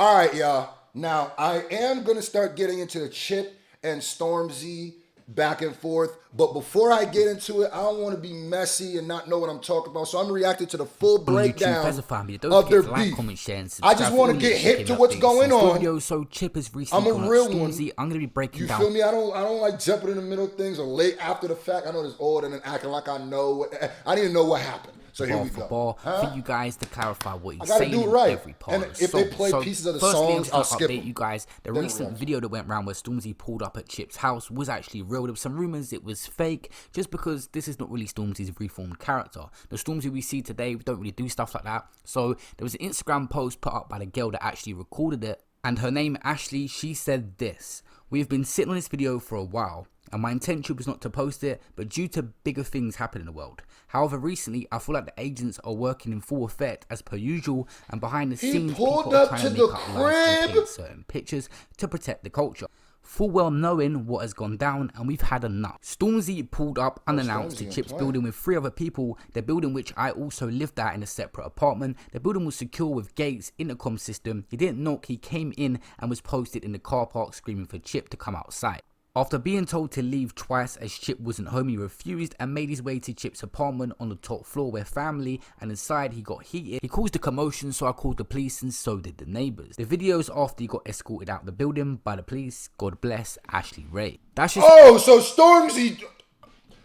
All right, y'all. Now, I am going to start getting into the Chip and Stormzy back and forth. But before I get into it, I don't want to be messy and not know what I'm talking about. So I'm reacting to the full breakdown of their beef. Comment, share, and I just want to get hip to what's going on. So Chip has recently I'm a real one. I'm going to be breaking down. You feel me? I don't like jumping in the middle of things or late after the fact. I know this old and then acting like I know. I didn't know what happened. So here we go. For you guys to clarify what he's saying do it right. Every part and of the if song. They play pieces of the songs, I'll skip them. You guys, the recent video that went around where Stormzy pulled up at Chip's house was actually real. There were some rumors it was fake, just because this is not really Stormzy's reformed character. The Stormzy we see today, we don't really do stuff like that. So there was an Instagram post put up by the girl that actually recorded it, and her name Ashley. She said this: "We've been sitting on this video for a while, and my intention was not to post it, but due to bigger things happening in the world. However, recently, I feel like the agents are working in full effect as per usual, and behind the scenes, people are trying to make up lies and paint certain pictures to protect the culture. Full well knowing what has gone down, and we've had enough." Stormzy pulled up unannounced to Chip's building with 3 other people, the building which I also lived at in a separate apartment. The building was secure with gates, intercom system. He didn't knock, he came in and was posted in the car park screaming for Chip to come outside. After being told to leave twice as Chip wasn't home, he refused and made his way to Chip's apartment on the top floor where family, and inside he got heated. He caused a commotion, so I called the police and so did the neighbours. The videos after he got escorted out the building by the police. God bless Ashley Ray. That's just so Stormzy,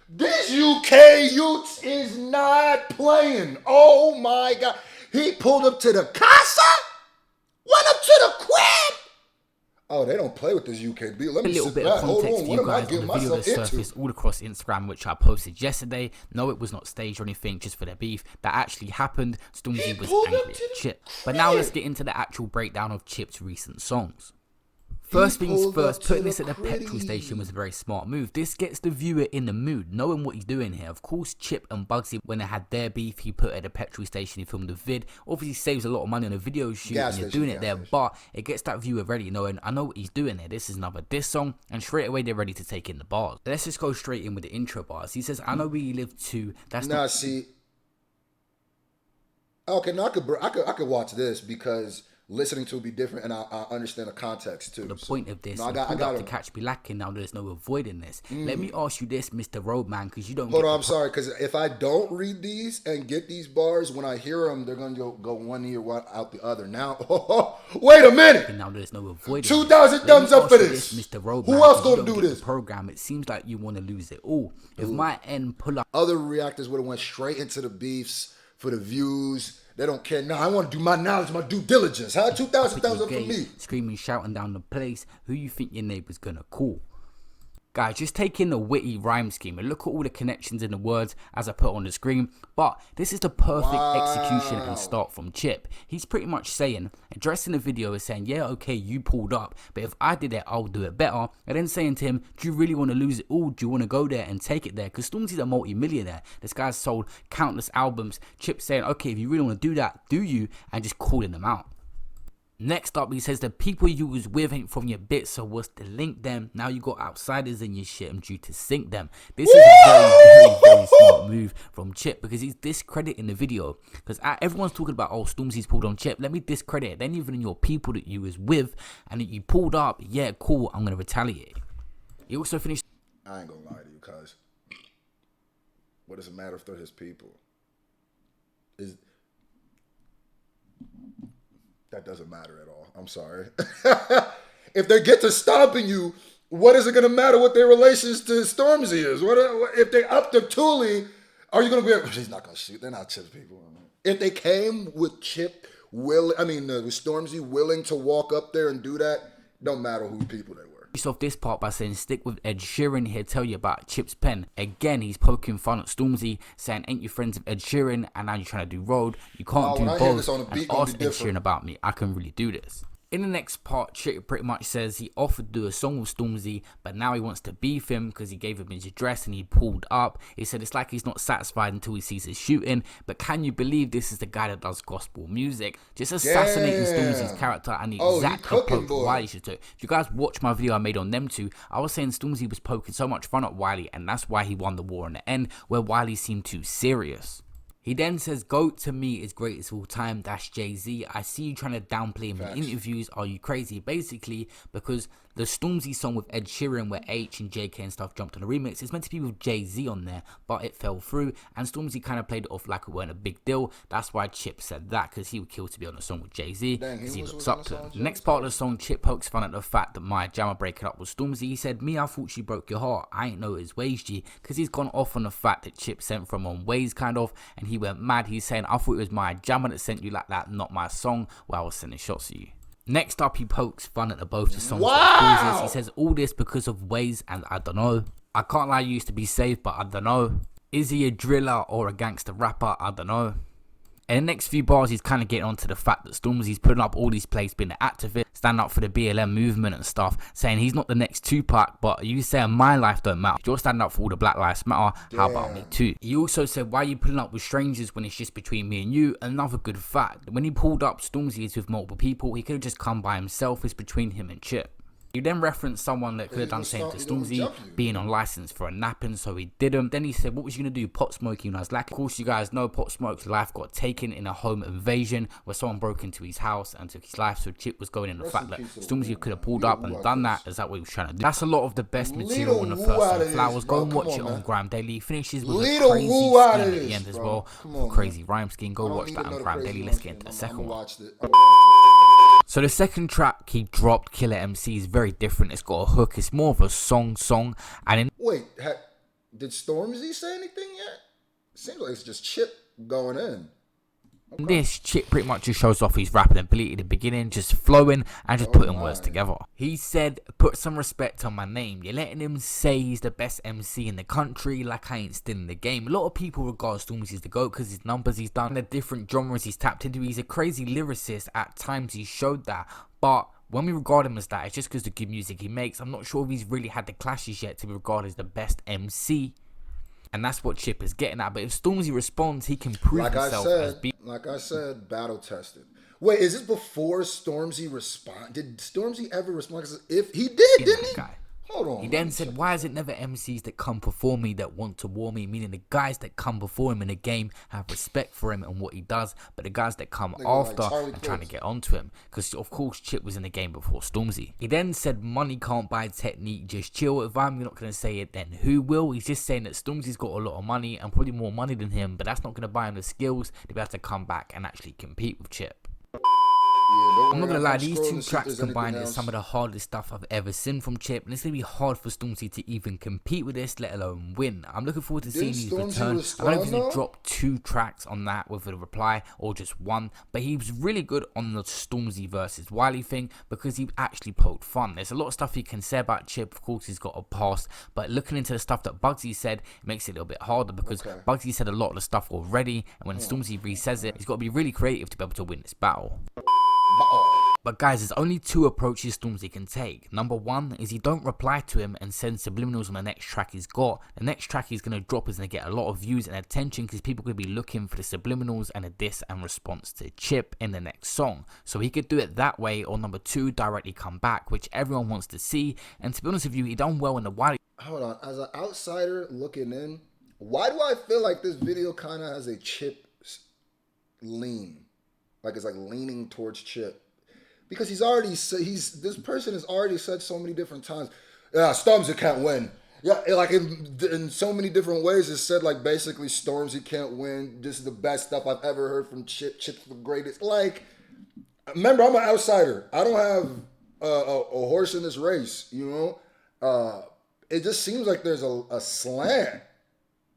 this UK youth is not playing. Oh my God. He pulled up to the casa? Went up to the crib? Oh, they don't play with this UK beat. Let me a little bit of context for you guys on the video that surfaced all across Instagram, which I posted yesterday. No, it was not staged or anything, just for their beef. That actually happened. Stormzy was angry at Chip. But now let's get into the actual breakdown of Chip's recent songs. First things first, putting this at the petrol station was a very smart move. This gets the viewer in the mood, knowing what he's doing here. Of course, Chip and Bugsy, when they had their beef, he put at the petrol station, he filmed the vid. Obviously saves a lot of money on a video shoot and you're doing it there, but it gets that viewer ready, knowing I know what he's doing here. This is another diss song, and straight away they're ready to take in the bars. Let's just go straight in with the intro bars. He says, "I know where you live too." That's not... see. Okay, now I could watch this because listening to it be different, and I understand the context too. The point of this, I got to catch me lacking. Now there's no avoiding this. Let me ask you this, Mr. Roadman, because you don't. Hold on, I'm sorry, because if I don't read these and get these bars, when I hear them, they're gonna go one ear out the other. Now, wait a minute. Now there's no avoiding. 2,000 thumbs up for this, Mr. Roadman. Who else gonna do this? The program. It seems like you want to lose it all. If my end pull up, other reactors would have went straight into the beefs for the views. They don't care. Now I want to do my knowledge, my due diligence. 2,000 thumbs up for me. Screaming, shouting down the place. Who you think your neighbor's gonna call? Guys, just take in the witty rhyme scheme and look at all the connections in the words as I put on the screen. But this is the perfect execution and start from Chip. He's pretty much saying, addressing the video is saying, yeah, okay, you pulled up, but if I did it, I'll do it better. And then saying to him, do you really want to lose it all? Do you want to go there and take it there? Because Stormzy's a multi-millionaire. This guy's sold countless albums. Chip saying, okay, if you really want to do that, do you? And just calling them out. Next up, he says the people you was with ain't from your bit, so what's to link them? Now you got outsiders in your shit, I'm due to sink them. This is a very smart move from Chip, because he's discrediting the video. Because everyone's talking about, oh, Stormzy's pulled on Chip. Let me discredit it. Then even in your people that you was with and that you pulled up, yeah, cool, I'm gonna retaliate. He also finished. I ain't gonna lie to you, cuz what does it matter if they're his people? That doesn't matter at all. I'm sorry. If they get to stomping you, what is it going to matter what their relations to Stormzy is? What if they up to Thule, are you going to be... He's not going to shoot. They're not Chip's people. If they came with Chip, with Stormzy willing to walk up there and do that, don't matter who people they were. Off this part by saying stick with Ed Sheeran. He'll tell you about Chip's pen. Again, he's poking fun at Stormzy, saying ain't you friends with Ed Sheeran and now you're trying to do road. You can't do both. And ask Ed Sheeran about me. I can really do this. In the next part, Chip pretty much says he offered to do a song with Stormzy, but now he wants to beef him because he gave him his address and he pulled up. He said it's like he's not satisfied until he sees his shooting, but can you believe this is the guy that does gospel music? Just assassinating Stormzy's character and the exact approach Wiley should take. If you guys watch my video I made on them two, I was saying Stormzy was poking so much fun at Wiley, and that's why he won the war in the end, where Wiley seemed too serious. He then says, GOAT to me is greatest of all time, that's Jay-Z. I see you trying to downplay him in interviews. Are you crazy? Basically, because the Stormzy song with Ed Sheeran where H and JK and stuff jumped on the remix, it's meant to be with Jay-Z on there, but it fell through, and Stormzy kind of played it off like it weren't a big deal. That's why Chip said that, because he would kill to be on the song with Jay-Z, because he looks up to him. The next part of the song, Chip pokes fun at the fact that my jammer breaking up with Stormzy. He said, me, I thought she broke your heart. I ain't know it was Waze G, because he's gone off on the fact that Chip sent from on Waze kind of, and he went mad. He's saying, I thought it was my jammer that sent you like that, not my song, where I was sending shots at you. Next up, he pokes fun at both the songs. Wow. He says, all this because of Waze, and I don't know. I can't lie, you used to be safe, but I don't know. Is he a driller or a gangster rapper? I don't know. In the next few bars, he's kind of getting onto the fact that Stormzy's putting up all these plays, being an activist, standing up for the BLM movement and stuff, saying he's not the next Tupac, but you saying my life don't matter. If you're standing up for all the Black Lives Matter, how about me too? He also said, why are you pulling up with strangers when it's just between me and you? Another good fact, when he pulled up, Stormzy is with multiple people. He could have just come by himself. It's between him and Chip. He then referenced someone that could have done something to Stormzy, being on license for a napping, so he didn't. Then he said, what was you going to do, pot smoking? And I was like, of course you guys know Pop Smoke's life got taken in a home invasion where someone broke into his house and took his life, so Chip was going in the fact that Stormzy could have pulled up and done that. Is that what he was trying to do? That's a lot of the best material on the first song, Flowers. Go and watch it on Grime Daily. He finishes with a crazy scheme at the end as well. Crazy rhyme scheme. Go watch that on Grime Daily. Let's get into the second one. So the second track he dropped, Killer MC, is very different. It's got a hook. It's more of a song. And in wait, did Stormzy say anything yet? Seems like it's just Chip going in. This Chip pretty much just shows off his rapping ability at the beginning, just flowing and just putting words together. He said, put some respect on my name. You're letting him say he's the best MC in the country like I ain't still in the game. A lot of people regard Stormzy as the GOAT because his numbers he's done, the different genres he's tapped into. He's a crazy lyricist. At times he showed that, but when we regard him as that, it's just because the good music he makes. I'm not sure if he's really had the clashes yet to be regarded as the best MC. And that's what Chip is getting at. But if Stormzy responds, he can prove himself as being... Like I said, battle tested. Wait, is this before Stormzy respond? Did Stormzy ever respond? 'Cause if he did, didn't he? Guy. Hold on. He then said, why is it never MCs that come before me that want to war me? Meaning the guys that come before him in the game have respect for him and what he does, but the guys that come after and trying to get onto him. Because of course Chip was in the game before Stormzy. He then said, money can't buy technique, just chill. If I'm not going to say it, then who will? He's just saying that Stormzy's got a lot of money and probably more money than him, but that's not going to buy him the skills to be able to come back and actually compete with Chip. I'm not gonna lie, these two tracks combined is some of the hardest stuff I've ever seen from Chip, and it's gonna be hard for Stormzy to even compete with this, let alone win. I'm looking forward to seeing his return. I don't know if he's dropped 2 tracks on that with a reply or just 1, but he was really good on the Stormzy versus Wiley thing because he actually poked fun. There's a lot of stuff you can say about Chip. Of course, he's got a past, but looking into the stuff that Bugsy said, it makes it a little bit harder because Bugsy said a lot of the stuff already, and when Stormzy re-says it, he's got to be really creative to be able to win this battle. But guys, there's only 2 approaches Stormzy can take. Number 1 is he don't reply to him and send subliminals on the next track he's got. The next track he's going to drop is going to get a lot of views and attention because people could be looking for the subliminals and a diss and response to Chip in the next song. So he could do it that way, or number 2, directly come back, which everyone wants to see. And to be honest with you, he done well in the Wiley. Hold on, as an outsider looking in, why do I feel like this video kind of has a Chip lean? Like it's like leaning towards Chip. Because this person has already said so many different times, yeah, Stormzy can't win. Yeah, like in so many different ways, it's said like basically Stormzy can't win. This is the best stuff I've ever heard from Chip. Chip's the greatest. Like, remember, I'm an outsider. I don't have a horse in this race, you know? It just seems like there's a slant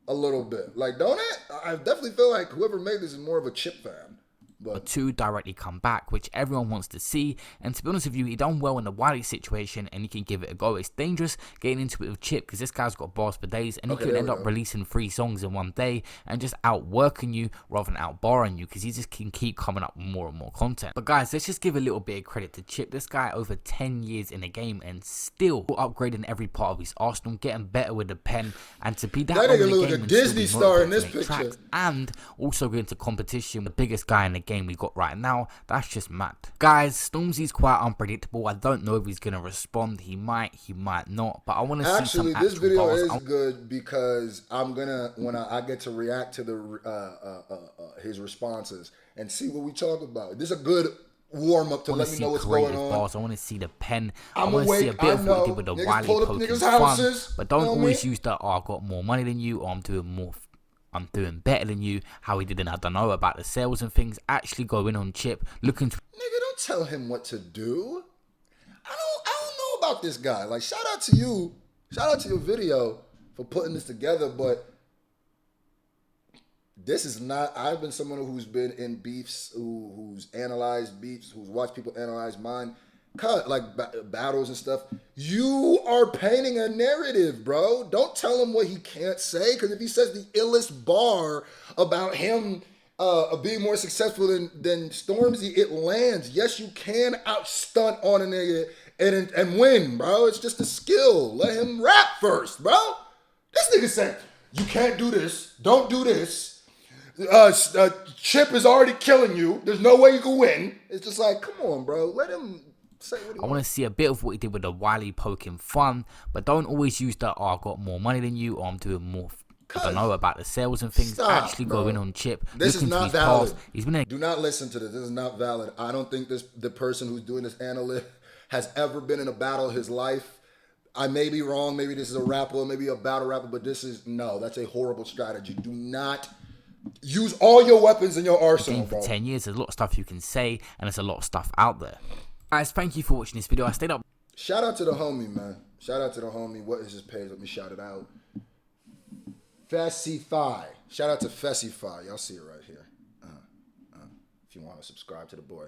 a little bit. Like, don't it? I definitely feel like whoever made this is more of a Chip fan. But 2 directly come back, which everyone wants to see. And to be honest with you, he done well in the Wiley situation and he can give it a go. It's dangerous getting into it with Chip because this guy's got bars for days and he could end up releasing 3 songs in one day and just outworking you rather than outbarring you because he just can keep coming up with more and more content. But guys, let's just give a little bit of credit to Chip. This guy over 10 years in the game and still upgrading every part of his arsenal, getting better with the pen, and to be that long in the game a Disney star in this picture and also going to competition with the biggest guy in the game we got right now. That's just mad. Guys, Stormzy's quite unpredictable. I don't know if he's going to respond. He might not. But I want to see some Actually, actual this video bars. is good because I'm gonna when I get to react to the his responses and see what we talk about. This is a good warm up to let me know what's going on. Bars. I want to see the pen. I I'm want to see a awake. bit I of what he know. did with the Niggas Wiley pulled up poking niggas' fun. houses. But don't Know always me? use that, oh, I got more money than you, or I'm doing better than you. How he did, and I don't know about the sales and things. Actually go in on Chip, looking to. Nigga, don't tell him what to do. I don't know about this guy. Like, shout out to you. Shout out to your video for putting this together, but this is not. I've been someone who's been in beefs, who's analyzed beefs, who's watched people analyze mine, battles and stuff. You are painting a narrative, bro. Don't tell him what he can't say, because if he says the illest bar about him being more successful than Stormzy, it lands. Yes, you can outstunt on a nigga and win, bro. It's just a skill. Let him rap first, bro. This nigga said, you can't do this. Don't do this. Chip is already killing you. There's no way you can win. It's just like, come on, bro. Let him say what he I want to see a bit of what he did with the Wiley poking fun, but don't always use that, oh, I got more money than you, or I'm doing more. I don't know about the sales and things. Actually go in on Chip. This is not valid. He's been Do not listen to this. This is not valid. I don't think the person who's doing this analyst has ever been in a battle of his life. I may be wrong. Maybe this is a rapper, maybe a battle rapper, but that's a horrible strategy. Do not use all your weapons in your arsenal, for bro. 10 years. There's a lot of stuff you can say, and there's a lot of stuff out there. Guys, thank you for watching this video. I stayed up. Shout out to the homie, man. Shout out to the homie. What is his page? Let me shout it out. Fessify. Shout out to Fessify. Y'all see it right here. If you want to subscribe to the boy.